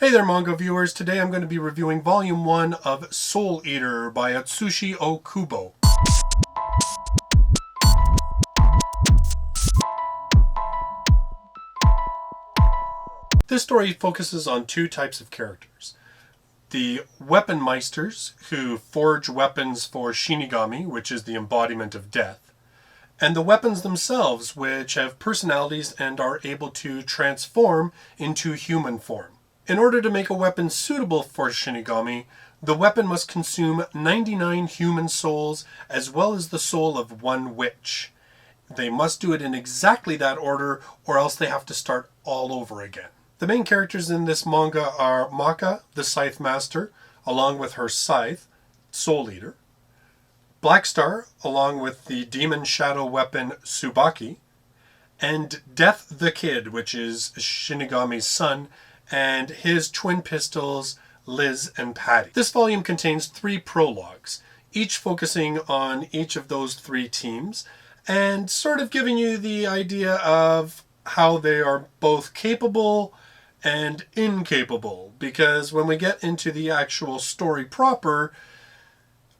Hey there manga viewers, today I'm going to be reviewing Volume 1 of Soul Eater by Atsushi Okubo. This story focuses on two types of characters. The Weapon Meisters, who forge weapons for Shinigami, which is the embodiment of death, and the weapons themselves, which have personalities and are able to transform into human form. In order to make a weapon suitable for Shinigami, the weapon must consume 99 human souls as well as the soul of one witch. They must do it in exactly that order or else they have to start all over again. The main characters in this manga are Maka, the Scythe Master, along with her scythe, Soul Eater, Black Star, along with the demon shadow weapon Tsubaki, and Death the Kid, which is Shinigami's son, and his twin pistols, Liz and Patty. This volume contains 3 prologues, each focusing on each of those 3 teams, and sort of giving you the idea of how they are both capable and incapable, because when we get into the actual story proper,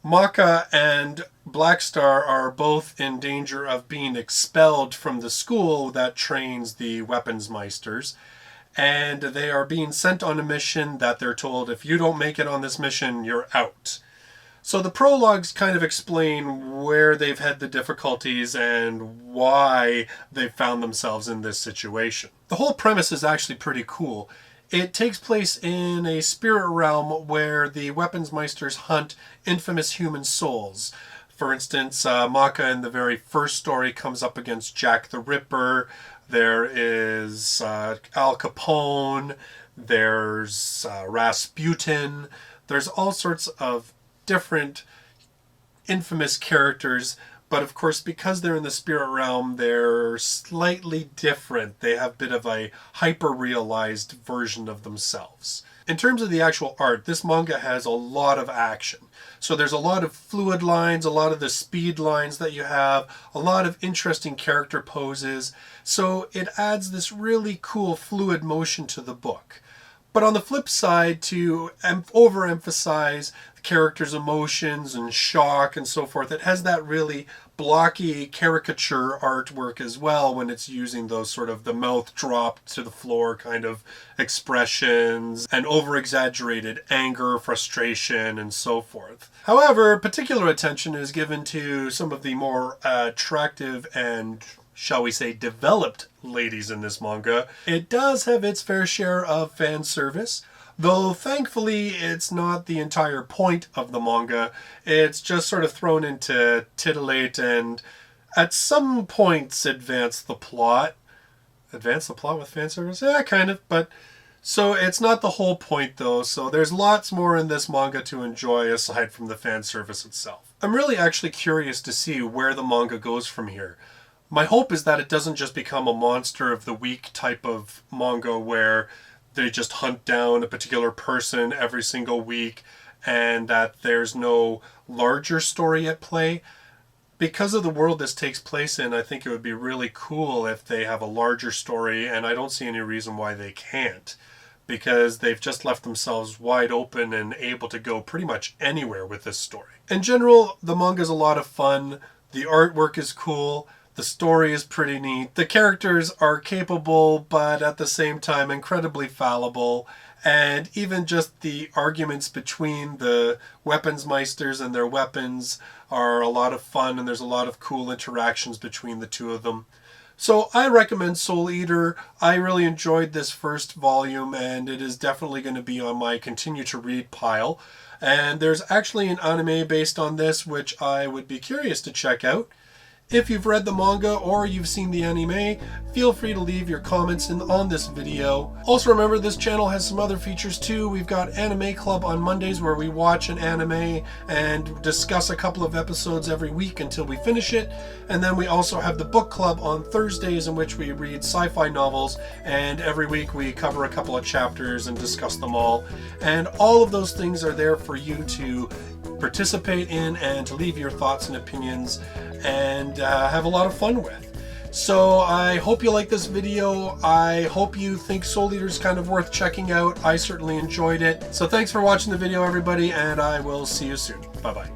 Maka and Black Star are both in danger of being expelled from the school that trains the Weapons Meisters, and they are being sent on a mission that they're told, if you don't make it on this mission, you're out. So the prologues kind of explain where they've had the difficulties and why they've found themselves in this situation. The whole premise is actually pretty cool. It takes place in a spirit realm where the Weapons Meisters hunt infamous human souls. For instance, Maka in the very first story comes up against Jack the Ripper. There is Al Capone. There's Rasputin. There's all sorts of different infamous characters, but of course because they're in the spirit realm they're slightly different. They have a bit of a hyper-realized version of themselves. In terms of the actual art, this manga has a lot of action. So there's a lot of fluid lines, a lot of the speed lines that you have, a lot of interesting character poses. So it adds this really cool fluid motion to the book. But on the flip side, to overemphasize the character's emotions and shock and so forth, it has that really blocky caricature artwork as well when it's using those sort of the mouth dropped to the floor kind of expressions and over-exaggerated anger, frustration, and so forth. However, particular attention is given to some of the more attractive and, shall we say, developed ladies in this manga. It does have its fair share of fan service, though thankfully it's not the entire point of the manga. It's just sort of thrown in to titillate and at some points advance the plot. Advance the plot with fan service? Yeah, kind of, but so it's not the whole point though, so there's lots more in this manga to enjoy aside from the fan service itself. I'm really actually curious to see where the manga goes from here. My hope is that it doesn't just become a monster of the week type of manga where they just hunt down a particular person every single week and that there's no larger story at play. Because of the world this takes place in, I think it would be really cool if they have a larger story, and I don't see any reason why they can't, because they've just left themselves wide open and able to go pretty much anywhere with this story. In general, the manga is a lot of fun. The artwork is cool. The story is pretty neat. The characters are capable, but at the same time incredibly fallible. And even just the arguments between the Weapons Meisters and their weapons are a lot of fun, and there's a lot of cool interactions between the two of them. So I recommend Soul Eater. I really enjoyed this first volume, and it is definitely going to be on my continue to read pile. And there's actually an anime based on this, which I would be curious to check out. If you've read the manga or you've seen the anime, feel free to leave your comments on this video. Also remember, this channel has some other features too. We've got Anime Club on Mondays where we watch an anime and discuss a couple of episodes every week until we finish it. And then we also have the book club on Thursdays in which we read sci-fi novels, and every week we cover a couple of chapters and discuss them all. And all of those things are there for you to participate in and to leave your thoughts and opinions and have a lot of fun with. So I hope you like this video. I hope you think Soul Eater is kind of worth checking out. I certainly enjoyed it. So thanks for watching the video, everybody, and I will see you soon. Bye-bye.